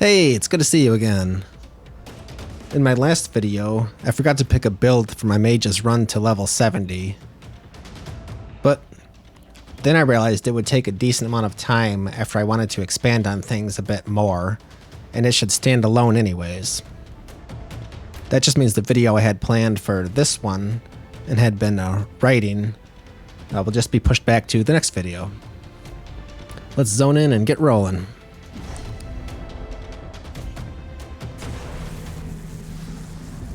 Hey, it's good to see you again. In my last video, I forgot to pick a build for my mage's run to level 70. But then I realized it would take a decent amount of time after I wanted to expand on things a bit more, and it should stand alone anyways. That just means the video I had planned for this one and had been writing will just be pushed back to the next video. Let's zone in and get rolling.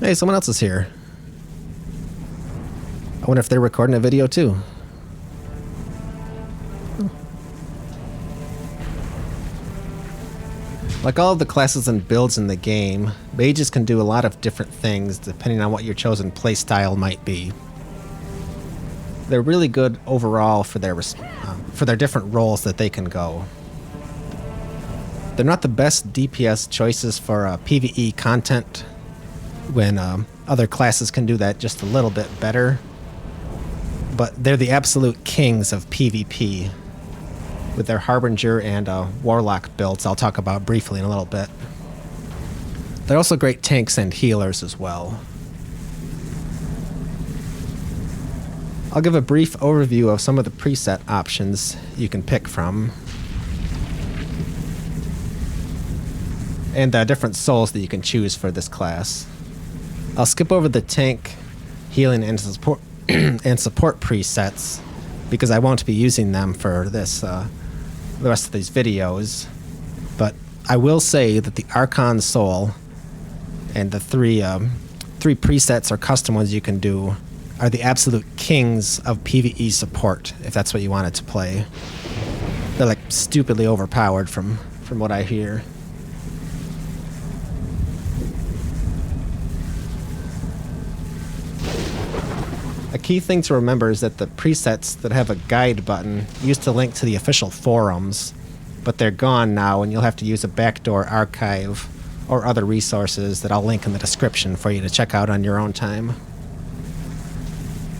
Hey, someone else is here. I wonder if they're recording a video too. Like all of the classes and builds in the game, mages can do a lot of different things depending on what your chosen playstyle might be. They're really good overall for their different roles that they can go. They're not the best DPS choices for PvE content, when other classes can do that just a little bit better. But they're the absolute kings of PvP with their Harbinger and Warlock builds I'll talk about briefly in a little bit. They're also great tanks and healers as well. I'll give a brief overview of some of the preset options you can pick from, and the different souls that you can choose for this class. I'll skip over the tank, healing, and support presets because I won't be using them for this the rest of these videos. But I will say that the Archon Soul and the three presets or custom ones you can do are the absolute kings of PvE support, if that's what you wanted to play. They're like stupidly overpowered from what I hear. A key thing to remember is that the presets that have a guide button used to link to the official forums, but they're gone now and you'll have to use a backdoor archive or other resources that I'll link in the description for you to check out on your own time.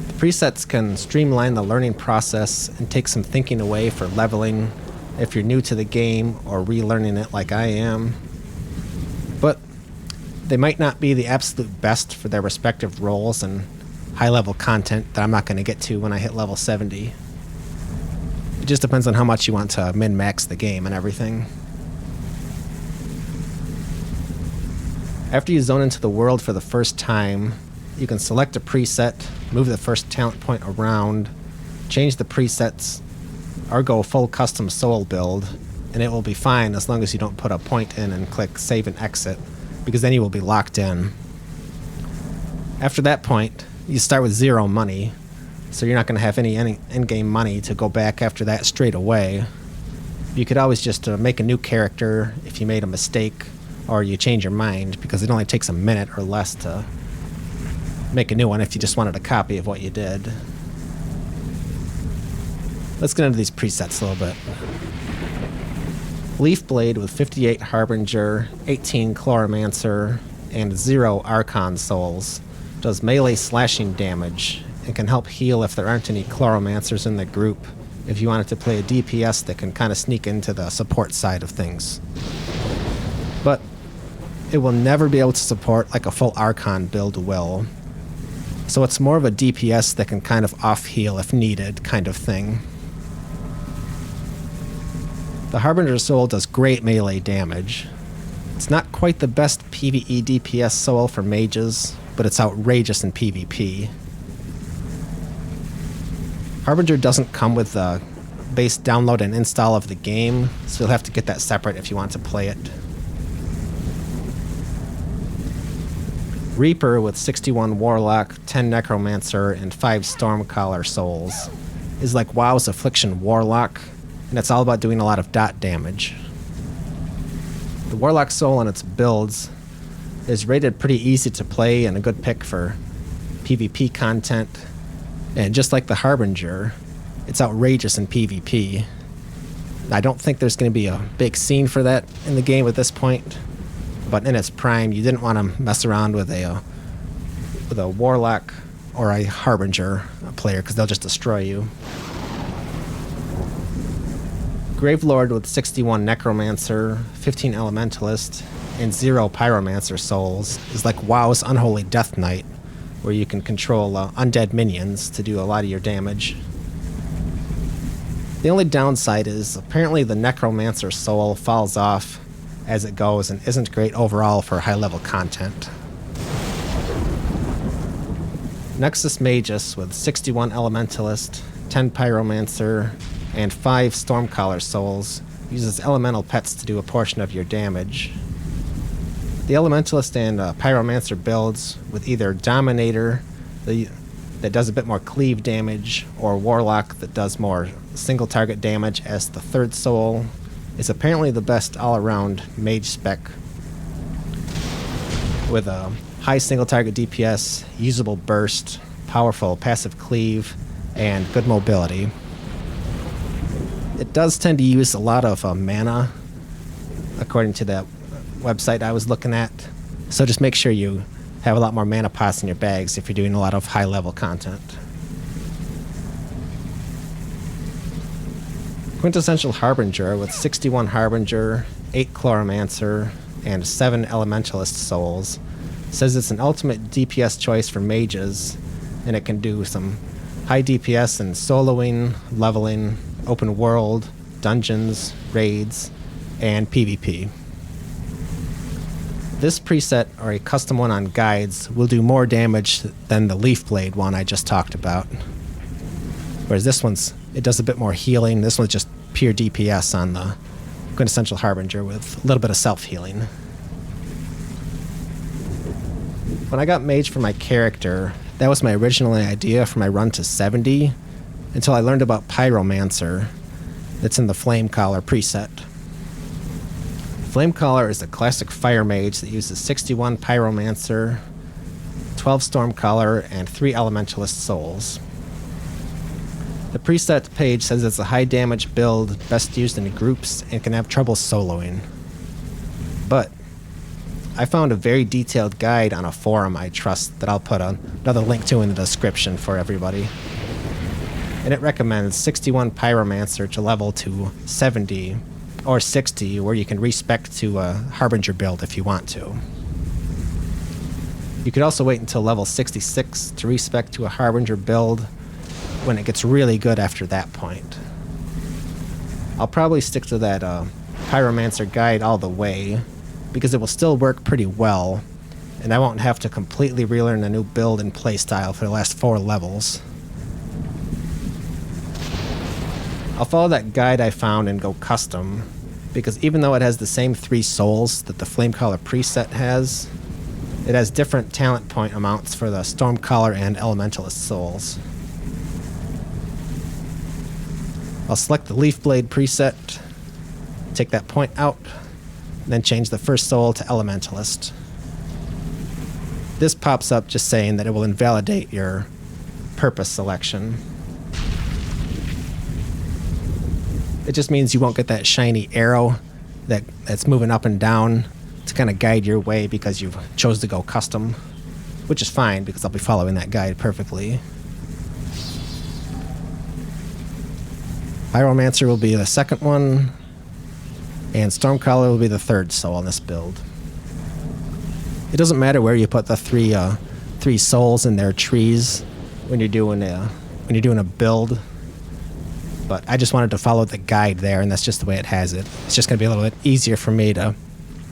The presets can streamline the learning process and take some thinking away for leveling if you're new to the game or relearning it like I am. But they might not be the absolute best for their respective roles and high-level content that I'm not going to get to when I hit level 70. It just depends on how much you want to min-max the game and everything. After you zone into the world for the first time, you can select a preset, move the first talent point around, change the presets, or go full custom soul build, and it will be fine as long as you don't put a point in and click save and exit, because then you will be locked in. After that point, you start with 0 money, so you're not going to have any in-game money to go back after that straight away. You could always just make a new character if you made a mistake or you change your mind, because it only takes a minute or less to make a new one if you just wanted a copy of what you did. Let's get into these presets a little bit. Leaf Blade with 58 Harbinger, 18 Chloromancer, and 0 Archon Souls does melee slashing damage and can help heal if there aren't any Chloromancers in the group if you wanted to play a DPS that can kind of sneak into the support side of things. But it will never be able to support like a full Archon build will. So it's more of a DPS that can kind of off-heal if needed kind of thing. The Harbinger Soul does great melee damage. It's not quite the best PvE DPS soul for mages, but it's outrageous in PvP. Harbinger doesn't come with the base download and install of the game, so you'll have to get that separate if you want to play it. Reaper with 61 Warlock, 10 Necromancer, and 5 Stormcaller souls is like WoW's Affliction Warlock, and it's all about doing a lot of dot damage. The Warlock soul and its builds is rated pretty easy to play and a good pick for PvP content, and just like the Harbinger, it's outrageous in PvP. I don't think there's going to be a big scene for that in the game at this point, but in its prime, you didn't want to mess around with a Warlock or a Harbinger player because they'll just destroy you. Gravelord with 61 Necromancer, 15 Elementalist, and 0 Pyromancer souls is like WoW's Unholy Death Knight, where you can control undead minions to do a lot of your damage. The only downside is apparently the Necromancer soul falls off as it goes and isn't great overall for high-level content. Nexus Magus with 61 Elementalist, 10 Pyromancer, and 5 Stormcaller souls uses elemental pets to do a portion of your damage. The Elementalist and Pyromancer builds with either Dominator that does a bit more cleave damage, or Warlock that does more single target damage as the third soul is apparently the best all-around mage spec with a high single target DPS, usable burst, powerful passive cleave, and good mobility. It does tend to use a lot of mana, according to the website I was looking at, so just make sure you have a lot more mana pots in your bags if you're doing a lot of high-level content. Quintessential Harbinger with 61 Harbinger, 8 Chloromancer, and 7 Elementalist souls says it's an ultimate DPS choice for mages, and it can do some high DPS in soloing, leveling, open world, dungeons, raids, and PvP. This preset, or a custom one on guides, will do more damage than the Leaf Blade one I just talked about. Whereas this one's, it does a bit more healing. This one's just pure DPS on the Quintessential Harbinger with a little bit of self-healing. When I got Mage for my character, that was my original idea for my run to 70, until I learned about Pyromancer that's in the Flamecaller preset. Flamecaller is a classic fire mage that uses 61 Pyromancer, 12 Stormcaller, and 3 Elementalist souls. The preset page says it's a high damage build, best used in groups, and can have trouble soloing. But I found a very detailed guide on a forum I trust that I'll put another link to in the description for everybody. And it recommends 61 Pyromancer to level to 70 or 60, where you can respec to a Harbinger build if you want to. You could also wait until level 66 to respec to a Harbinger build when it gets really good after that point. I'll probably stick to that Pyromancer guide all the way, because it will still work pretty well, and I won't have to completely relearn a new build and playstyle for the last 4 levels. I'll follow that guide I found and go custom, because even though it has the same 3 souls that the Flamecaller preset has, it has different talent point amounts for the Stormcaller and Elementalist souls. I'll select the Leaf Blade preset, take that point out, then change the first soul to Elementalist. This pops up just saying that it will invalidate your purpose selection. It just means you won't get that shiny arrow that's moving up and down to kind of guide your way because you've chose to go custom, which is fine because I'll be following that guide perfectly. Pyromancer will be the second one, and Stormcaller will be the third soul on this build. It doesn't matter where you put the three souls in their trees when you're doing a build, but I just wanted to follow the guide there, and that's just the way it has it. It's just going to be a little bit easier for me to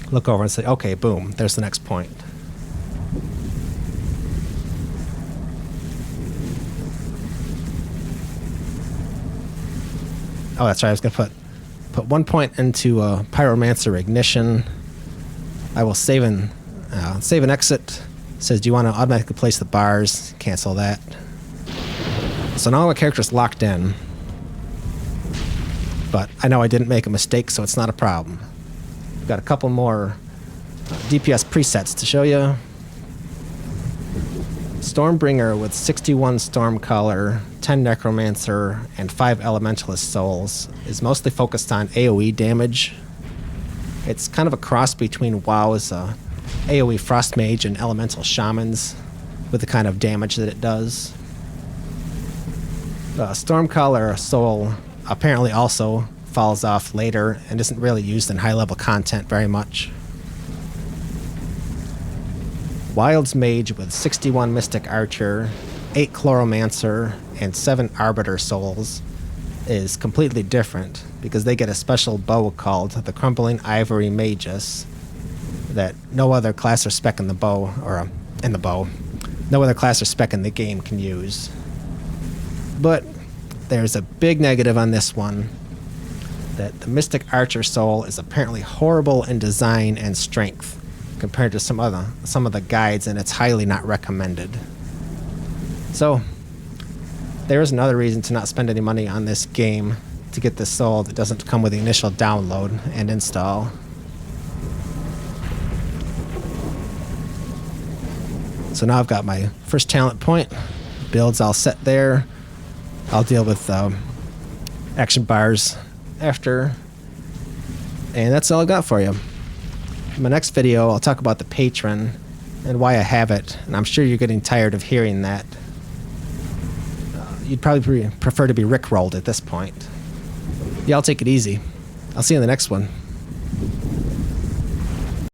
look over and say, okay, boom, there's the next point. Oh, that's right. I was going to put 1 point into Pyromancer Ignition. I will save and exit. It says, do you want to automatically place the bars? Cancel that. So now my character's locked in. But I know I didn't make a mistake, so it's not a problem. We've got a couple more DPS presets to show you. Stormbringer with 61 Stormcaller, 10 Necromancer, and 5 Elementalist souls is mostly focused on AoE damage. It's kind of a cross between WoW's AoE Frost Mage and Elemental Shamans with the kind of damage that it does. Stormcaller soul apparently also falls off later and isn't really used in high-level content very much. Wild's Mage with 61 Mystic Archer, 8 Chloromancer, and 7 Arbiter Souls is completely different because they get a special bow called the Crumbling Ivory Magus that no other class or spec in the bow, no other class or spec in the game can use. But there's a big negative on this one, that the Mystic Archer Soul is apparently horrible in design and strength compared to some of the guides, and it's highly not recommended. So there is another reason to not spend any money on this game to get this soul that doesn't come with the initial download and install. So now I've got my first talent point, builds all set there. I'll deal with action bars after, and that's all I got for you. In my next video, I'll talk about the patron and why I have it, and I'm sure you're getting tired of hearing that. You'd probably prefer to be rickrolled at this point. Yeah, I'll take it easy. I'll see you in the next one.